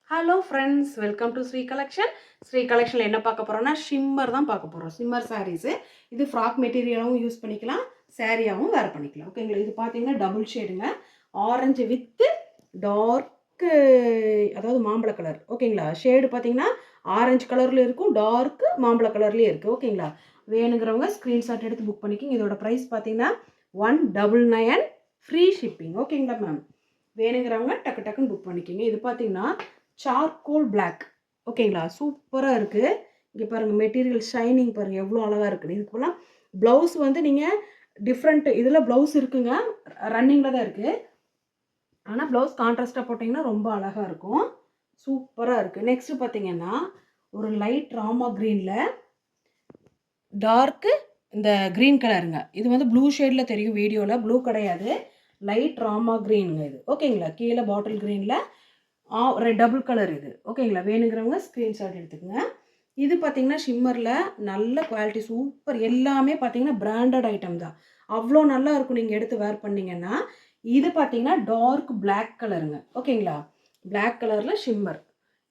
Hello friends, welcome to Sri collection. Sri கலெக்ஷனில் என்ன பார்க்க போகிறோம்னா ஷிம்மர் தான் பார்க்க போகிறோம். Shimmer sarees. இது ஃப்ராக் மெட்டீரியலாகவும் யூஸ் பண்ணிக்கலாம், சாரியாகவும் வேர் பண்ணிக்கலாம். ஓகேங்களா? இது பார்த்தீங்கன்னா டபுள் ஷேடுங்க, ஆரஞ்சு வித்து டார்க்கு, அதாவது மாம்பழ கலர். ஓகேங்களா? ஷேடு பார்த்தீங்கன்னா ஆரஞ்சு கலரில் இருக்கும், டார்க்கு மாம்பழ கலர்லேயே இருக்குது. ஓகேங்களா? வேணுங்கிறவங்க ஸ்க்ரீன்ஷாட் எடுத்து புக் பண்ணிக்கிங்க. இதோட ப்ரைஸ் பார்த்தீங்கன்னா 199 ஃப்ரீ ஷிப்பிங். ஓகேங்களா மேம்? வேணுங்கிறவங்க டக்கு டக்குன்னு புக் பண்ணிக்கிங்க. இது பார்த்தீங்கன்னா சார்கோல் பிளாக். ஓகேங்களா? சூப்பராக இருக்குது. இங்கே பாருங்கள், மெட்டீரியல் ஷைனிங் பாருங்கள் எவ்வளோ அழகாக இருக்குது. இதுக்கெல்லாம் ப்ளவுஸ் வந்து நீங்கள் டிஃப்ரெண்ட் இதில் ப்ளவுஸ் இருக்குங்க, ரன்னிங்கில் தான் இருக்குது. ஆனால் ப்ளவுஸ் கான்ட்ராஸ்ட்டாக போட்டிங்கன்னா ரொம்ப அழகாக இருக்கும். சூப்பராக இருக்குது. நெக்ஸ்ட்டு பார்த்தீங்கன்னா ஒரு லைட் ராமா க்ரீனில் டார்க்கு இந்த க்ரீன் கலருங்க. இது வந்து ப்ளூ ஷேடில் தெரியும் வீடியோவில், ப்ளூ கிடையாது, லைட் ராமா க்ரீனுங்க இது. ஓகேங்களா? கீழே பாட்டில் க்ரீனில் டபுள் கலர் இது. ஓகேங்களா? வேணுங்கிறவங்க ஸ்க்ரீன்ஷாட் எடுத்துக்கோங்க. இது பார்த்தீங்கன்னா ஷிம்மரில் நல்ல குவாலிட்டி, சூப்பர். எல்லாமே பார்த்தீங்கன்னா பிராண்டட் ஐட்டம் தான், அவ்வளோ நல்லா இருக்கும் நீங்கள் எடுத்து வேர் பண்ணிங்கன்னா. இது பார்த்தீங்கன்னா டார்க் பிளாக் கலருங்க. ஓகேங்களா? பிளாக் கலரில் ஷிம்மர்.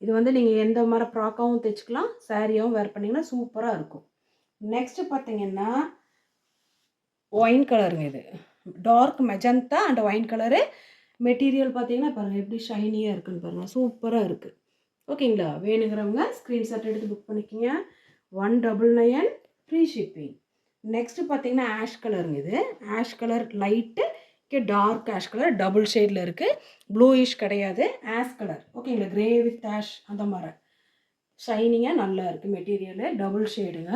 இது வந்து நீங்கள் எந்த மாதிரி ஃப்ராக்காகவும் தைச்சிக்கலாம், சாரியாகவும் வேர் பண்ணிங்கன்னா சூப்பராக இருக்கும். நெக்ஸ்ட்டு பார்த்தீங்கன்னா ஒயின் கலருங்க. இது dark magenta and wine colour. Material பார்த்தீங்கன்னா பாருங்கள் எப்படி ஷைனியாக இருக்குன்னு பாருங்கள், சூப்பராக இருக்குது. ஓகேங்களா? வேணுங்கிறவங்க ஸ்க்ரீன்ஷாட் எடுத்து புக் பண்ணிக்கிங்க. 199 ஃப்ரீ ஷிப்பிங். நெக்ஸ்ட்டு பார்த்தீங்கன்னா ஆஷ் கலருங்க. இது ash colour light dark ash colour double ஷேடில் இருக்குது, ப்ளூயிஷ் கிடையாது, ஆஷ் கலர். ஓகேங்களா? கிரே வித் ஆஷ் அந்த மாதிரி ஷைனிங்காக நல்லா இருக்குது. மெட்டீரியலு டபுள் ஷேடுங்க.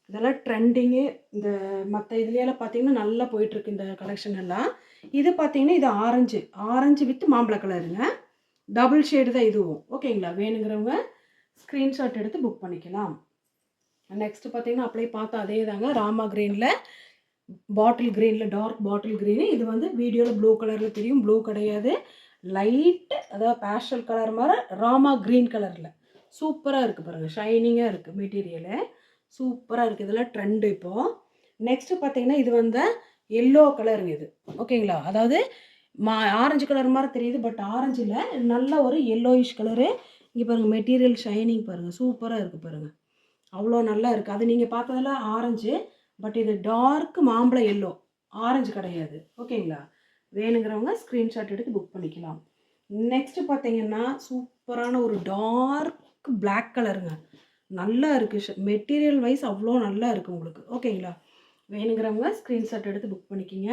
இதெல்லாம் ட்ரெண்டிங்கு. இந்த மற்ற இதுலையெல்லாம் பார்த்தீங்கன்னா நல்லா போயிட்டுருக்கு இந்த கலெக்ஷன் எல்லாம். இது பார்த்தீங்கன்னா இது ஆரஞ்சு வித் மாம்பழ கலருங்க, டபுள் ஷேடு தான் இதுவும். ஓகேங்களா? வேணுங்கிறவங்க ஸ்க்ரீன்ஷாட் எடுத்து புக் பண்ணிக்கலாம். நெக்ஸ்ட்டு பார்த்தீங்கன்னா அப்படியே பார்த்தா அதே தாங்க, ராமா க்ரீனில் பாட்டில் க்ரீனில் டார்க் பாட்டில் க்ரீனு. இது வந்து வீடியோவில் ப்ளூ கலரில் தெரியும், ப்ளூ கிடையாது, லைட்டு அதாவது பேஸ்டல் கலர் மாதிரி ராமா க்ரீன் கலரில் சூப்பராக இருக்குது பாருங்கள், ஷைனிங்காக இருக்குது மெட்டீரியலு, சூப்பராக இருக்குது. இதெல்லாம் ட்ரெண்டு இப்போது. நெக்ஸ்ட்டு பார்த்தீங்கன்னா இது வந்து எல்லோ கலருங்க இது. ஓகேங்களா? அதாவது ஆரஞ்சு கலர் மாதிரி தெரியுது, பட் ஆரஞ்சில் நல்ல ஒரு எல்லோயிஷ் கலரு. இங்கே பாருங்கள், மெட்டீரியல் ஷைனிங் பாருங்கள், சூப்பராக இருக்குது பாருங்கள், அவ்வளோ நல்லா இருக்குது. அது நீங்கள் பார்த்ததில் ஆரஞ்சு, பட் இது டார்க் மாம்பழ எல்லோ, ஆரஞ்சு கிடையாது. ஓகேங்களா? வேணுங்கிறவங்க ஸ்க்ரீன்ஷாட் எடுத்து புக் பண்ணிக்கலாம். நெக்ஸ்ட்டு பார்த்தீங்கன்னா சூப்பரான ஒரு டார்க் பிளாக் கலருங்க, நல்லா இருக்குது. மெட்டீரியல் வைஸ் அவ்வளோ நல்லா இருக்குது உங்களுக்கு. ஓகேங்களா? வேணுங்கிறவங்க ஸ்க்ரீன்ஷாட் எடுத்து புக் பண்ணிக்கிங்க.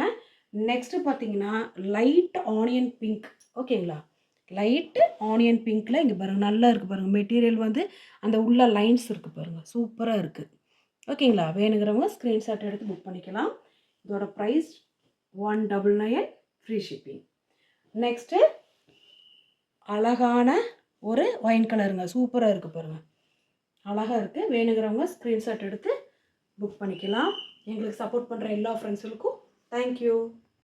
நெக்ஸ்ட்டு பார்த்தீங்கன்னா லைட் ஆனியன் பிங்க். ஓகேங்களா? லைட்டு ஆனியன் பிங்க்கில் இங்கே பாருங்கள் நல்லா இருக்குது பாருங்கள், மெட்டீரியல் வந்து அந்த உள்ள லைன்ஸ் இருக்குது பாருங்கள், சூப்பராக இருக்குது. ஓகேங்களா? வேணுங்கிறவங்க ஸ்க்ரீன்ஷாட் எடுத்து புக் பண்ணிக்கலாம். இதோட ப்ரைஸ் 199 ஃப்ரீ ஷிப்பிங். நெக்ஸ்ட்டு அழகான ஒரு ஒயின் கலருங்க, சூப்பராக இருக்குது பாருங்கள், அழகாக இருக்குது. வேணுங்கிறவங்க ஸ்க்ரீன்ஷாட் எடுத்து புக் பண்ணிக்கலாம். எங்களுக்கு சப்போர்ட் பண்ணுற எல்லா ஃப்ரெண்ட்ஸுகளுக்கும் தேங்க்யூ.